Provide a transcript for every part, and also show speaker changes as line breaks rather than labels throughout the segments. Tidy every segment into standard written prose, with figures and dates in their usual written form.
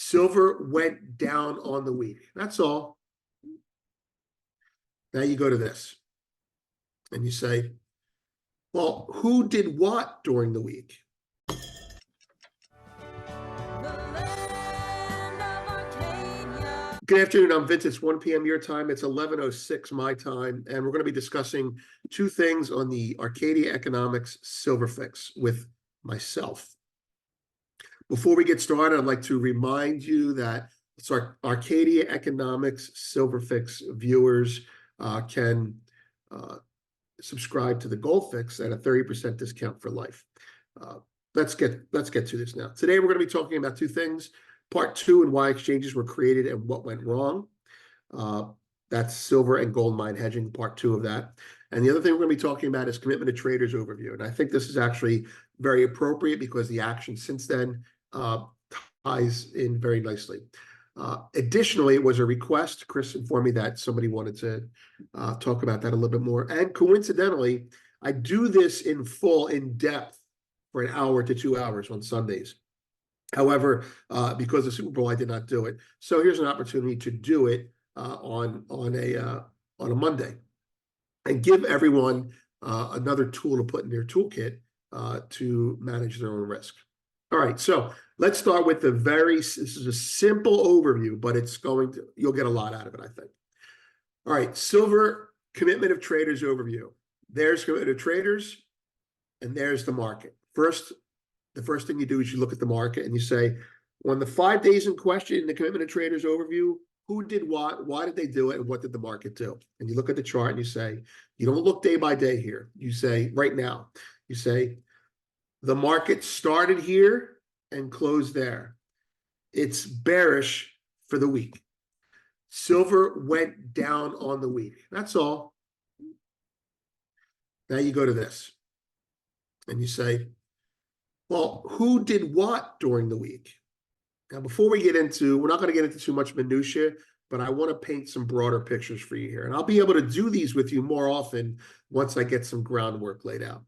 Silver went down on the week. That's all. Now you go to this and you say, well, who did what during the week? Good afternoon, I'm Vince. It's 1 p.m. your time. It's 11:06 my time, and we're going to be discussing two things on the Arcadia Economics Silver Fix with myself. Before we get started, I'd like to remind you that it's our Arcadia Economics Silver Fix viewers can subscribe to the Gold Fix at a 30% discount for life. Let's get to this now. Today we're going to be talking about two things. Part two, and why exchanges were created and what went wrong. That's silver and gold mine hedging, part two of that. And the other thing we're going to be talking about is commitment to traders overview. And I think this is actually very appropriate because the action since then ties in very nicely. Additionally, it was a request. Chris informed me that somebody wanted to talk about that a little bit more. And coincidentally, I do this in full, in depth, for an hour to 2 hours on Sundays. However, because of Super Bowl, I did not do it. So here's an opportunity to do it on a Monday, and give everyone another tool to put in their toolkit to manage their own risk. All right, so let's start with this is a simple overview, but you'll get a lot out of it, I think. All right, silver commitment of traders overview. There's commitment of traders, and there's the market. The first thing you do is you look at the market and you say, on the 5 days in question in the commitment of traders overview, who did what, why did they do it, and what did the market do? And you look at the chart and you say, you don't look day by day here. You say, right now, you say, the market started here and closed there. It's bearish for the week. Silver went down on the week. That's all. Now you go to this and you say, well, who did what during the week? Now, before we get into, we're not going to get into too much minutia, but I want to paint some broader pictures for you here. And I'll be able to do these with you more often once I get some groundwork laid out.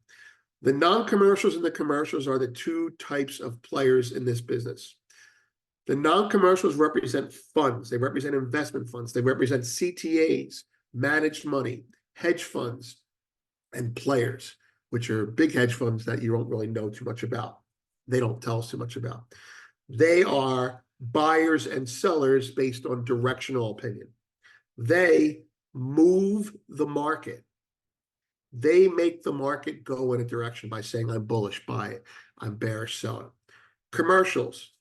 The non-commercials and the commercials are the two types of players in this business. The non-commercials represent funds. They represent investment funds. They represent CTAs, managed money, hedge funds, and players, which are big hedge funds that you don't really know too much about. They don't tell us too much about. They are buyers and sellers based on directional opinion. They move the market. They make the market go in a direction by saying, I'm bullish, buy it. I'm bearish, sell it. Commercials.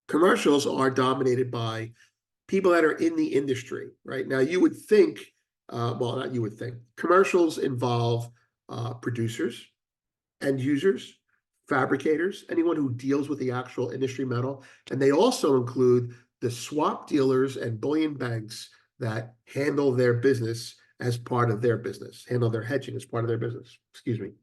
Commercials are dominated by people that are in the industry, right? Now, you would think, well, not you would think, commercials involve producers, end users, fabricators, anyone who deals with the actual industry metal. And they also include the swap dealers and bullion banks that handle their business as part of their business, handle their hedging as part of their business. Excuse me.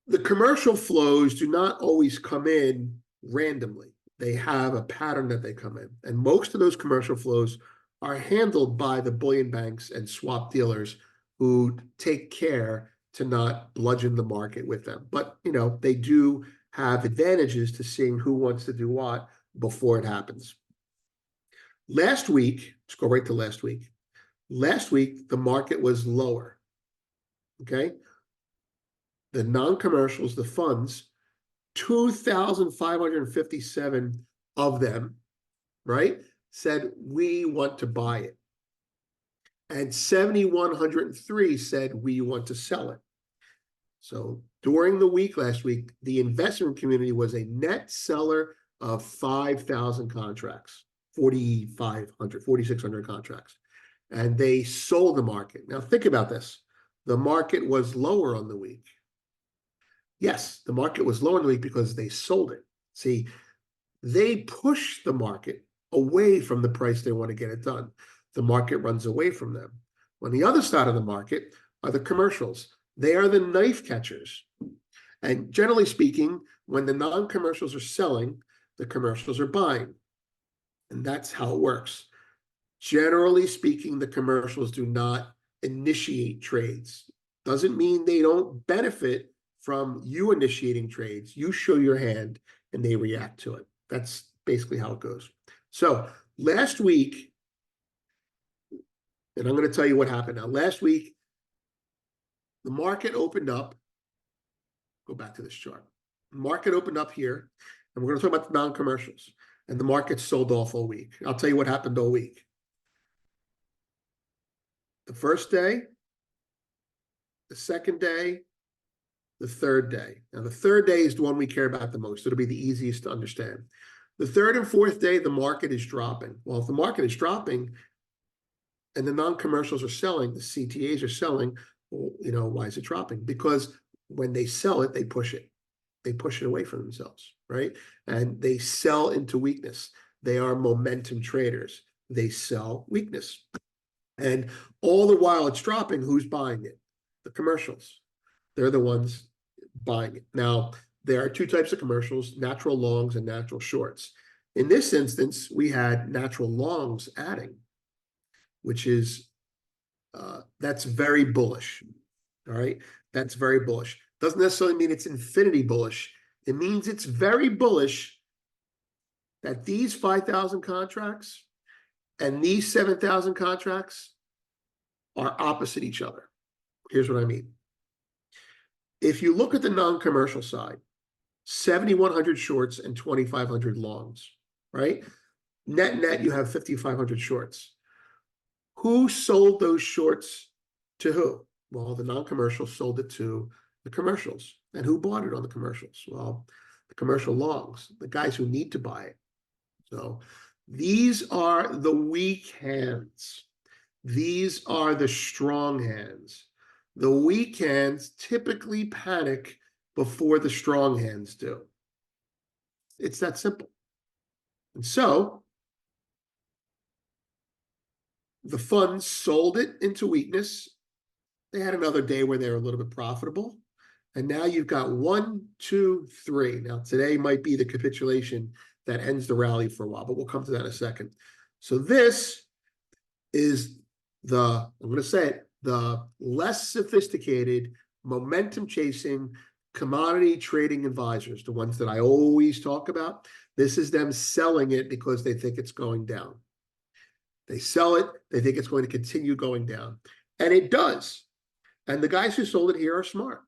The commercial flows do not always come in randomly. They have a pattern that they come in. And most of those commercial flows are handled by the bullion banks and swap dealers who take care to not bludgeon the market with them. But, they do have advantages to seeing who wants to do what before it happens. Last week, let's go right to last week. Last week, the market was lower, okay? The non-commercials, the funds, 2,557 of them, right, said, we want to buy it. And 7,103 said, we want to sell it. So during the week last week, the investment community was a net seller of 5,000 contracts, 4,600 contracts. And they sold the market. Now think about this. The market was lower on the week. Yes, the market was lower on the week because they sold it. See, they push the market away from the price they want to get it done. The market runs away from them. On the other side of the market are the commercials. They are the knife catchers. And generally speaking, when the non-commercials are selling, the commercials are buying. And that's how it works. Generally speaking, the commercials do not initiate trades. Doesn't mean they don't benefit from you initiating trades. You show your hand and they react to it. That's basically how it goes. So last week, and I'm going to tell you what happened now. Last week, the market opened up. Go back to this chart. The market opened up here, and we're going to talk about the non-commercials. And the market sold off all week. I'll tell you what happened all week. The first day, the second day, the third day. Now, the third day is the one we care about the most. It'll be the easiest to understand. The third and fourth day, the market is dropping. Well, if the market is dropping and the non-commercials are selling, the CTAs are selling, well, you know, why is it dropping? Because when they sell it, they push it. They push it away from themselves, right? And they sell into weakness. They are momentum traders. They sell weakness. And all the while it's dropping, who's buying it? The commercials. They're the ones buying it. Now, there are two types of commercials, natural longs and natural shorts. In this instance, we had natural longs adding, which is, that's very bullish, all right? That's very bullish. Doesn't necessarily mean it's infinity bullish. It means it's very bullish that these 5,000 contracts and these 7,000 contracts are opposite each other. Here's what I mean. If you look at the non-commercial side, 7,100 shorts and 2,500 longs, right? Net, you have 5,500 shorts. Who sold those shorts to who? Well, the non-commercial sold it to the commercials. And who bought it on the commercials? Well, the commercial longs, the guys who need to buy it. So these are the weak hands. These are the strong hands. The weak hands typically panic before the strong hands do. It's that simple. And so the funds sold it into weakness. They had another day where they were a little bit profitable. And now you've got 1, 2, 3. Now today might be the capitulation that ends the rally for a while, but we'll come to that in a second. So this is I'm going to say it, the less sophisticated, momentum chasing, commodity trading advisors, the ones that I always talk about. This is them selling it because they think it's going down. They sell it, they think it's going to continue going down. And it does. And the guys who sold it here are smart,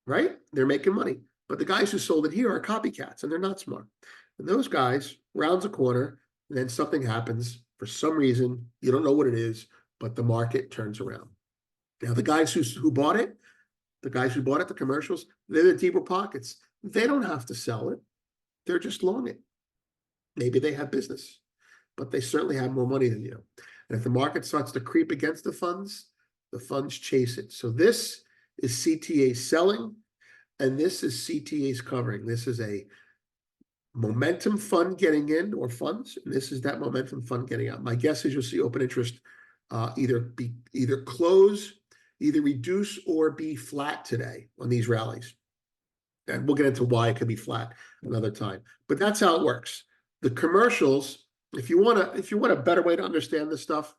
right? They're making money. But the guys who sold it here are copycats, and they're not smart. And those guys rounds a corner, and then something happens. For some reason, you don't know what it is, but the market turns around. Now, the guys who bought it, the commercials, they're the deeper pockets. They don't have to sell it. They're just long it. Maybe they have business, but they certainly have more money than you. And if the market starts to creep against the funds chase it. So this is CTA selling, and this is CTA's covering. This is a momentum fund getting in, or funds, and this is that momentum fund getting out. My guess is you'll see open interest either close, either reduce, or be flat today on these rallies. And we'll get into why it could be flat another time. But that's how it works. The commercials, if you want a better way to understand this stuff,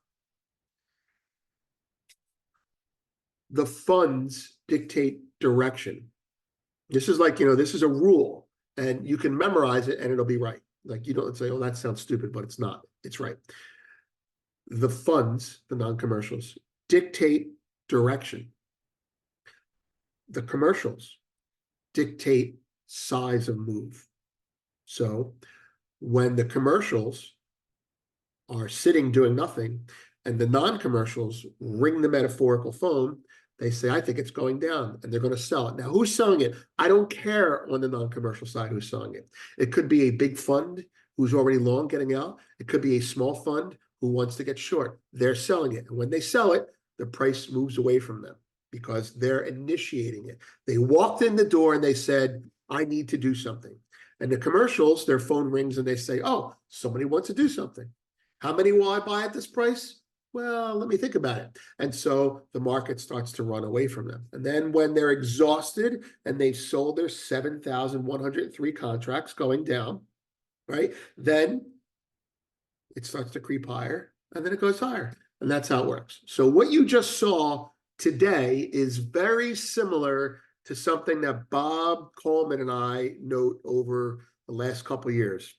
the funds dictate direction. This is like, this is a rule, and you can memorize it and it'll be right. Like, you don't say, oh, that sounds stupid, but it's not. It's right. The funds, the non-commercials, dictate direction. The commercials dictate size of move. So when the commercials are sitting doing nothing and the non-commercials ring the metaphorical phone, they say, I think it's going down, and they're going to sell it. Now, who's selling it? I don't care on the non-commercial side who's selling it. It could be a big fund who's already long getting out. It could be a small fund who wants to get short. They're selling it. And when they sell it, the price moves away from them because they're initiating it. They walked in the door and they said, I need to do something. And the commercials, their phone rings and they say, oh, somebody wants to do something. How many will I buy at this price? Well, let me think about it. And so the market starts to run away from them. And then when they're exhausted and they've sold their 7,103 contracts going down, right? Then it starts to creep higher, and then it goes higher. And that's how it works. So what you just saw today is very similar to something that Bob Coleman and I note over the last couple of years.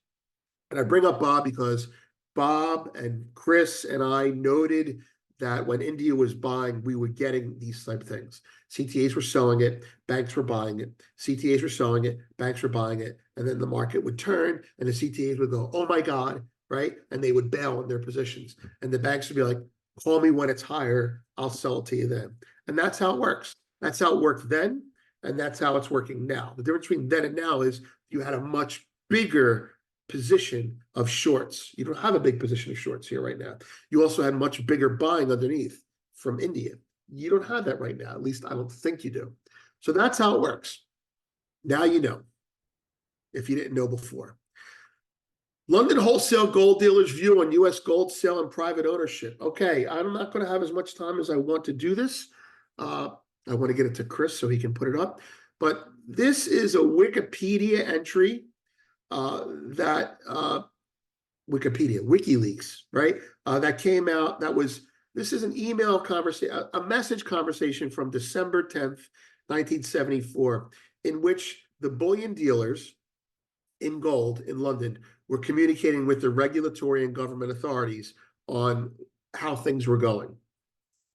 And I bring up Bob because Bob and Chris and I noted that when India was buying, we were getting these type of things. CTAs were selling it, banks were buying it. CTAs were selling it, banks were buying it. And then the market would turn and the CTAs would go, oh my God, right? And they would bail on their positions. And the banks would be like, call me when it's higher, I'll sell it to you then. And that's how it works. That's how it worked then, and that's how it's working now. The difference between then and now is you had a much bigger position of shorts. You don't have a big position of shorts here right now. You also had much bigger buying underneath from India. You don't have that right now. At least I don't think you do. So that's how it works. Now you know, if you didn't know before. London wholesale gold dealers' view on U.S. gold sale and private ownership. Okay, I'm not going to have as much time as I want to do this. I want to get it to Chris so he can put it up. But this is a Wikipedia entry Wikipedia, WikiLeaks, right? That came out. This is an email conversation, a message conversation from December 10th, 1974, in which the bullion dealers in gold in London were communicating with the regulatory and government authorities on how things were going,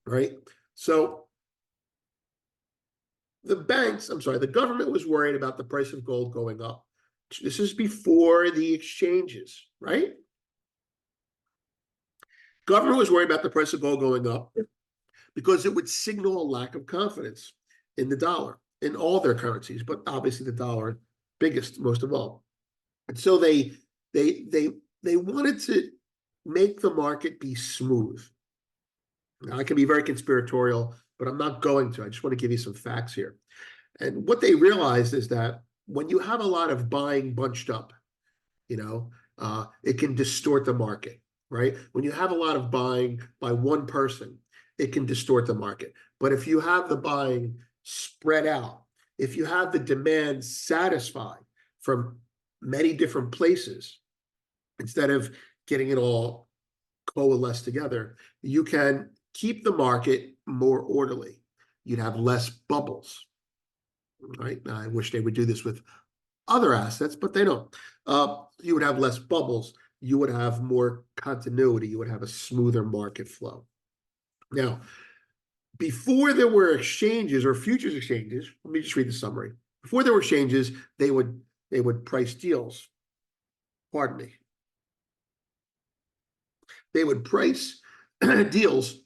right? So the government was worried about the price of gold going up. This is before the exchanges, right? Government was worried about the price of gold going up because it would signal a lack of confidence in the dollar, in all their currencies, but obviously the dollar biggest, most of all. And so they wanted to make the market be smooth. Now, I can be very conspiratorial, but I'm not going to. I just want to give you some facts here. And what they realized is that when you have a lot of buying bunched up, it can distort the market, right? When you have a lot of buying by one person, it can distort the market. But if you have the buying spread out, if you have the demand satisfied from many different places, instead of getting it all coalesced together, you can keep the market more orderly. You'd have less bubbles, right? Now, I wish they would do this with other assets, but they don't. You would have less bubbles. You would have more continuity. You would have a smoother market flow. Now, before there were exchanges or futures exchanges, let me just read the summary. Before there were exchanges, they would price deals. Pardon me. They would price deals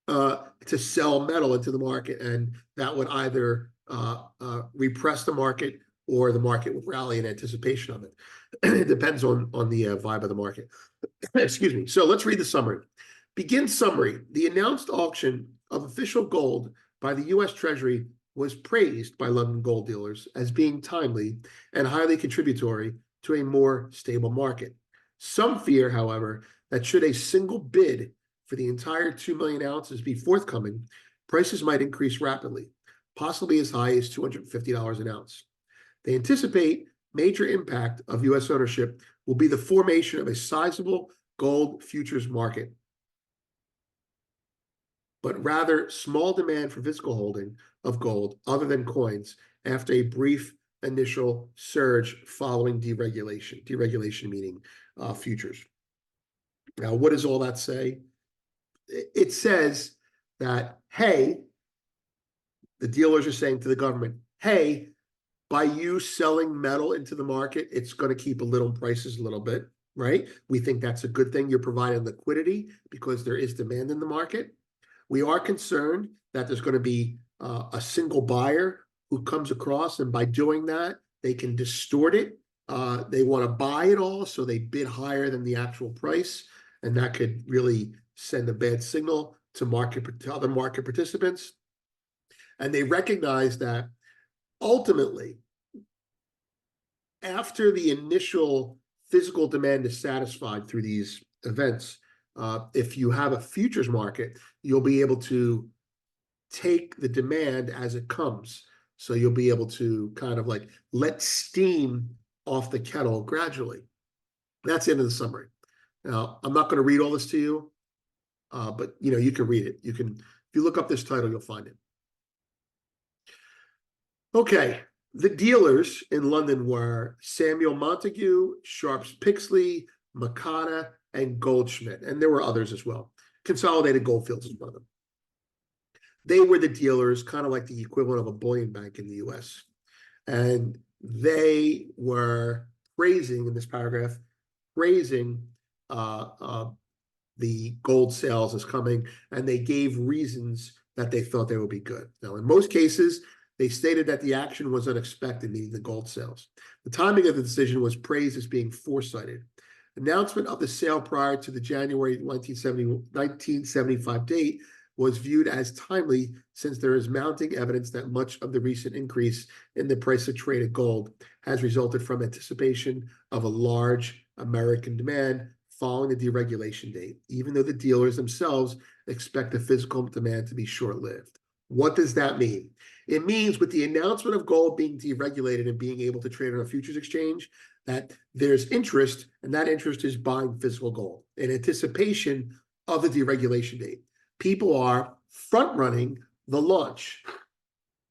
to sell metal into the market, and that would either repress the market or the market would rally in anticipation of it. It depends on the vibe of the market. Excuse me. So let's read the summary. Begin summary. The announced auction of official gold by the U.S. Treasury was praised by London gold dealers as being timely and highly contributory to a more stable market. Some fear, however, that should a single bid for the entire 2 million ounces be forthcoming, prices might increase rapidly, possibly as high as $250 an ounce. They anticipate major impact of U.S. ownership will be the formation of a sizable gold futures market, but rather small demand for physical holding of gold other than coins after a brief initial surge following deregulation. Deregulation meaning futures. Now, what does all that say? It says that, hey, the dealers are saying to the government, hey, by you selling metal into the market, it's going to keep a little prices a little bit, right? We think that's a good thing. You're providing liquidity because there is demand in the market. We are concerned that there's going to be a single buyer who comes across, and by doing that, they can distort it. They want to buy it all, so they bid higher than the actual price, and that could really send a bad signal to other market participants. And they recognize that ultimately, after the initial physical demand is satisfied through these events, if you have a futures market, you'll be able to take the demand as it comes. So you'll be able to kind of like let steam off the kettle gradually. That's the end of the summary. Now, I'm not going to read all this to you, but you can read it. If you look up this title, you'll find it. Okay, the dealers in London were Samuel Montague, Sharps Pixley, Makata, and Goldschmidt, and there were others as well. Consolidated Goldfields is one of them. They were the dealers, kind of like the equivalent of a bullion bank in the US. And they were praising, in this paragraph, praising the gold sales as coming, and they gave reasons that they thought they would be good. Now, in most cases, they stated that the action was unexpected, meaning the gold sales. The timing of the decision was praised as being foresighted. Announcement of the sale prior to the January 1975 date was viewed as timely, since there is mounting evidence that much of the recent increase in the price of traded gold has resulted from anticipation of a large American demand following the deregulation date, even though the dealers themselves expect the physical demand to be short-lived. What does that mean? It means with the announcement of gold being deregulated and being able to trade on a futures exchange, that there's interest, and that interest is buying physical gold in anticipation of the deregulation date. People are front-running the launch.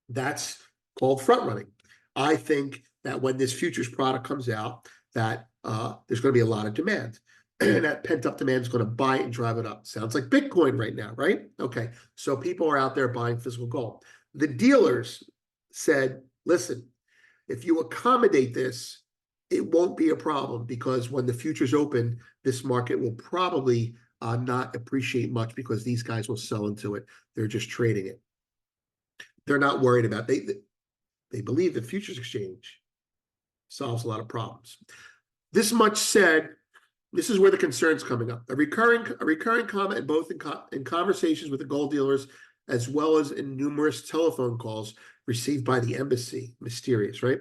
That's called front-running. I think that when this futures product comes out, that there's going to be a lot of demand. And that pent-up demand is going to buy it and drive it up. Sounds like Bitcoin right now, right? Okay, so people are out there buying physical gold. The dealers said, listen, if you accommodate this, it won't be a problem, because when the futures open, this market will probably not appreciate much, because these guys will sell into it. They're just trading it. They're not worried about it. They believe the futures exchange solves a lot of problems. This much said, this is where the concern's coming up. A recurring comment both in conversations with the gold dealers, as well as in numerous telephone calls received by the embassy, mysterious, right?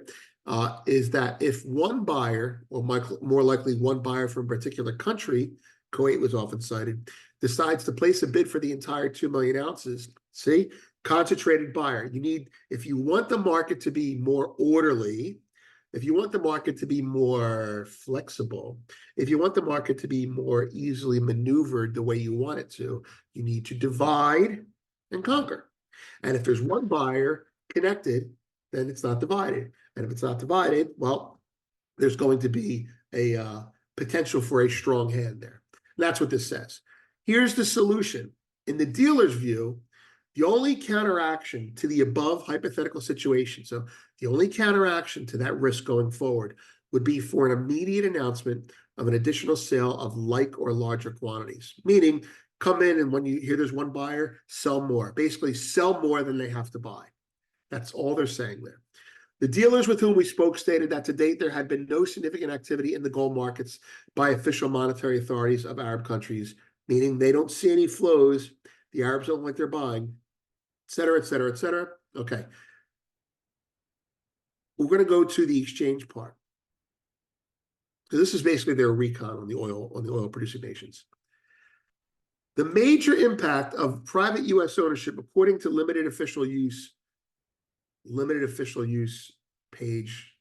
Is that if one buyer, or more likely one buyer from a particular country, Kuwait was often cited, decides to place a bid for the entire 2 million ounces, see, concentrated buyer. You need, if you want the market to be more orderly, if you want the market to be more flexible, if you want the market to be more easily maneuvered the way you want it to, you need to divide and conquer. And if there's one buyer connected, then it's not divided. And if it's not divided, well, there's going to be a potential for a strong hand there. That's what this says. Here's the solution. In the dealer's view, the only counteraction to the above hypothetical situation, so the only counteraction to that risk going forward, would be for an immediate announcement of an additional sale of like or larger quantities. Meaning, come in and when you hear there's one buyer, sell more. Basically, sell more than they have to buy. That's all they're saying there. The dealers with whom we spoke stated that to date there had been no significant activity in the gold markets by official monetary authorities of Arab countries, meaning they don't see any flows. The Arabs don't like they're buying, et cetera, et cetera, et cetera. Okay. We're going to go to the exchange part. So this is basically their recon on the oil producing nations. The major impact of private U.S. ownership, according to limited official use page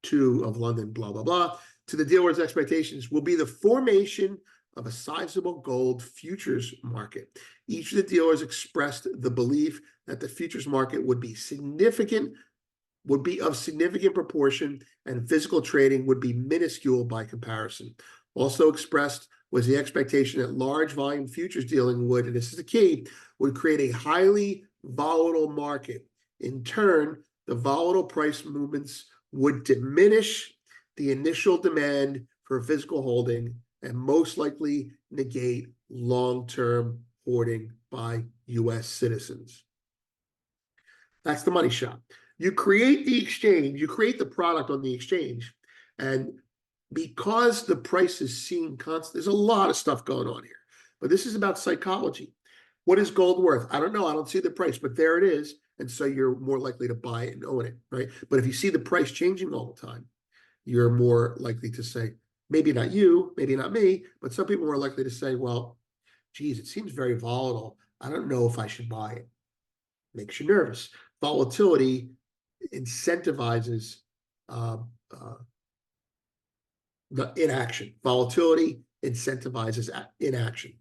2 of London, blah, blah, blah, to the dealer's expectations, will be the formation of a sizable gold futures market. Each of the dealers expressed the belief that the futures market would be of significant proportion, and physical trading would be minuscule by comparison. Also expressed was the expectation that large volume futures dealing would, and this is the key, would create a highly volatile market. In turn, the volatile price movements would diminish the initial demand for physical holding and most likely negate long-term hoarding by U.S. citizens. That's the money shot. You create the exchange, you create the product on the exchange, and because the price is seen constant, there's a lot of stuff going on here. But this is about psychology. What is gold worth? I don't know. I don't see the price, but there it is. And so you're more likely to buy it and own it, right? But if you see the price changing all the time, you're more likely to say, maybe not you, maybe not me, but some people are likely to say, well, geez, it seems very volatile. I don't know if I should buy it. Makes you nervous. Volatility incentivizes the inaction. Volatility incentivizes inaction.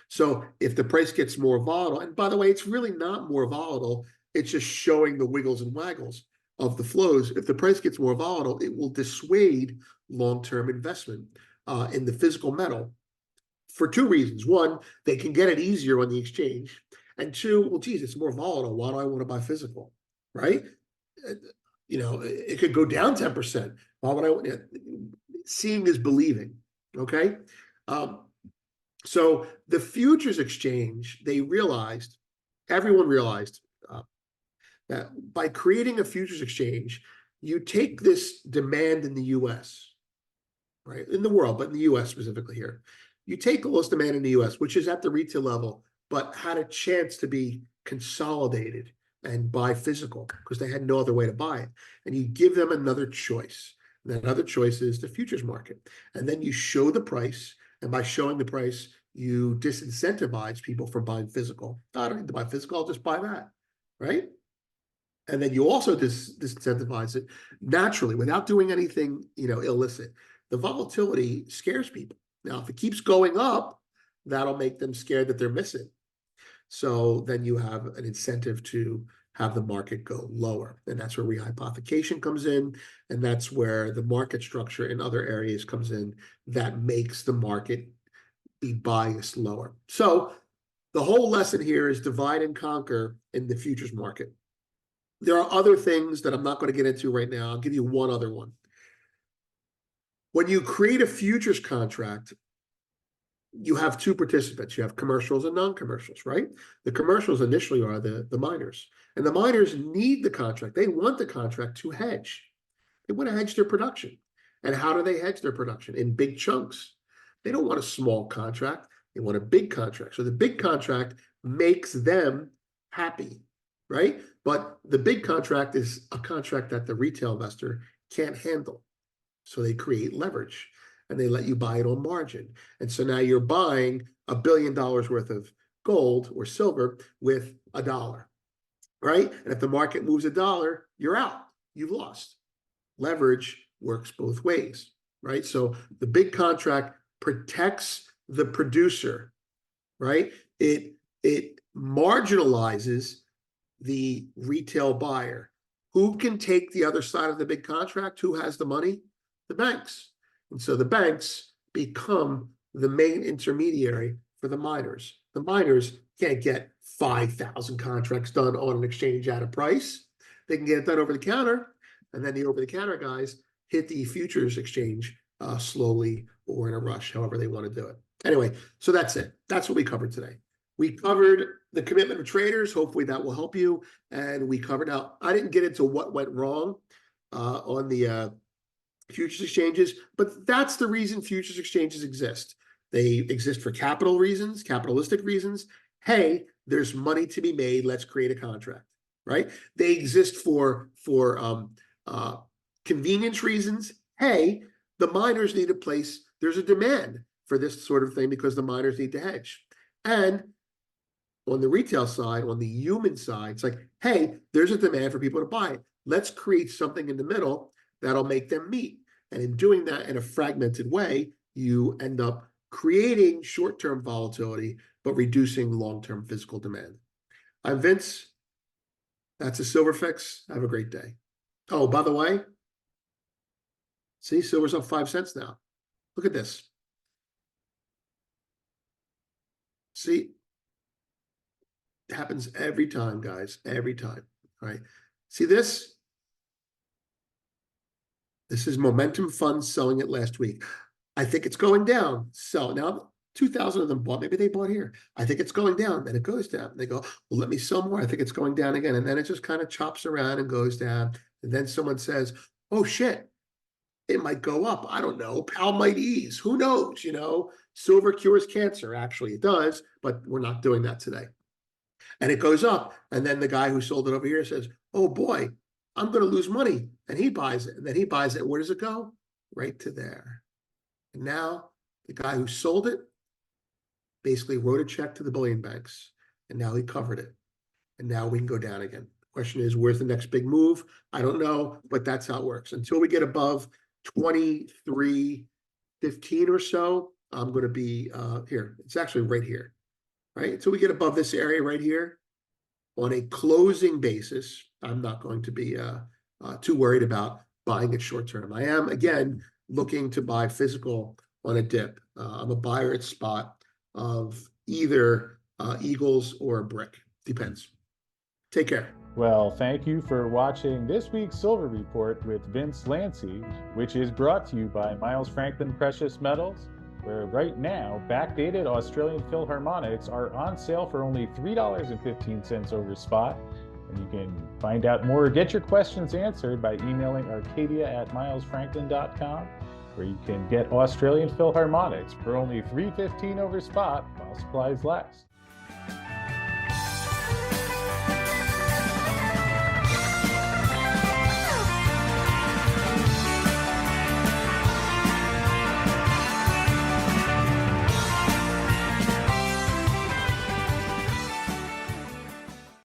So if the price gets more volatile, and by the way, it's really not more volatile It's just showing the wiggles and waggles of the flows. If the price gets more volatile, it will dissuade long-term investment in the physical metal for two reasons. One, they can get it easier on the exchange. And two, well, geez, it's more volatile. Why do I want to buy physical? Right? It could go down 10%. Why would I want it? Seeing is believing. Okay. So the futures exchange, everyone realized that by creating a futures exchange, you take this demand in the US, right? In the world, but in the US specifically here. You take all this demand in the US, which is at the retail level, but had a chance to be consolidated and buy physical because they had no other way to buy it. And you give them another choice. And that other choice is the futures market. And then you show the price. And by showing the price, you disincentivize people from buying physical. I don't need to buy physical, I'll just buy that, right? And then you also disincentivize it naturally without doing anything, illicit. The volatility scares people. Now, if it keeps going up, that'll make them scared that they're missing. So then you have an incentive to have the market go lower. And that's where rehypothecation comes in. And that's where the market structure in other areas comes in that makes the market be biased lower. So the whole lesson here is divide and conquer in the futures market. There are other things that I'm not going to get into right now. I'll give you one other one. When you create a futures contract, you have two participants. You have commercials and non-commercials, right? The commercials initially are the miners. And the miners need the contract. They want the contract to hedge. They want to hedge their production. And how do they hedge their production? In big chunks. They don't want a small contract. They want a big contract. So the big contract makes them happy, right? But the big contract is a contract that the retail investor can't handle. So they create leverage and they let you buy it on margin. And so now you're buying $1 billion worth of gold or silver with $1, right? And if the market moves $1, you're out. You've lost. Leverage works both ways, right? So the big contract protects the producer, right? It marginalizes the retail buyer. Who can take the other side of the big contract? Who has the money? The banks. And so the banks become the main intermediary for the miners. The miners can't get 5,000 contracts done on an exchange at a price. They can get it done over the counter, and then the over-the-counter guys hit the futures exchange slowly or in a rush, however they want to do it. Anyway, so that's it. That's what we covered today. We covered the commitment of traders. Hopefully that will help you. And we covered, now, I didn't get into what went wrong on the futures exchanges, but that's the reason futures exchanges exist. They exist for capital reasons, capitalistic reasons. Hey, there's money to be made. Let's create a contract, right? They exist for convenience reasons. Hey, the miners need a place. There's a demand for this sort of thing because the miners need to hedge. And on the retail side, on the human side, it's like, hey, there's a demand for people to buy it. Let's create something in the middle that'll make them meet. And in doing that in a fragmented way, you end up creating short-term volatility, but reducing long-term physical demand. I'm Vince. That's a Silver Fix. Have a great day. Oh, by the way, see, silver's up 5 cents now. Look at this. See, it happens every time, guys, every time. All right. See this? This is Momentum Funds selling it last week. I think it's going down. So now 2,000 of them bought. Maybe they bought here. I think it's going down. Then it goes down. They go, well, let me sell more. I think it's going down again. And then it just kind of chops around and goes down. And then someone says, oh, shit, it might go up. I don't know. Powell might ease. Who knows? Silver cures cancer. Actually, it does. But we're not doing that today. And it goes up. And then the guy who sold it over here says, oh, boy, I'm going to lose money. And he buys it. And then he buys it. Where does it go? Right to there. And now the guy who sold it basically wrote a check to the bullion banks. And now he covered it. And now we can go down again. Question is, where's the next big move? I don't know, but that's how it works. Until we get above 23.15 or so, I'm going to be here. It's actually right here, right? Until we get above this area right here, on a closing basis, I'm not going to be too worried about buying it short term. I am, again, looking to buy physical on a dip. I'm a buyer at spot of either Eagles or a brick. Depends. Take care.
Well, thank you for watching this week's Silver Report with Vince Lanci, which is brought to you by Miles Franklin Precious Metals, where right now, backdated Australian Philharmonics are on sale for only $3.15 over spot. And you can find out more, get your questions answered by emailing arcadia@milesfranklin.com, where you can get Australian Philharmonics for only $3.15 over spot while supplies last.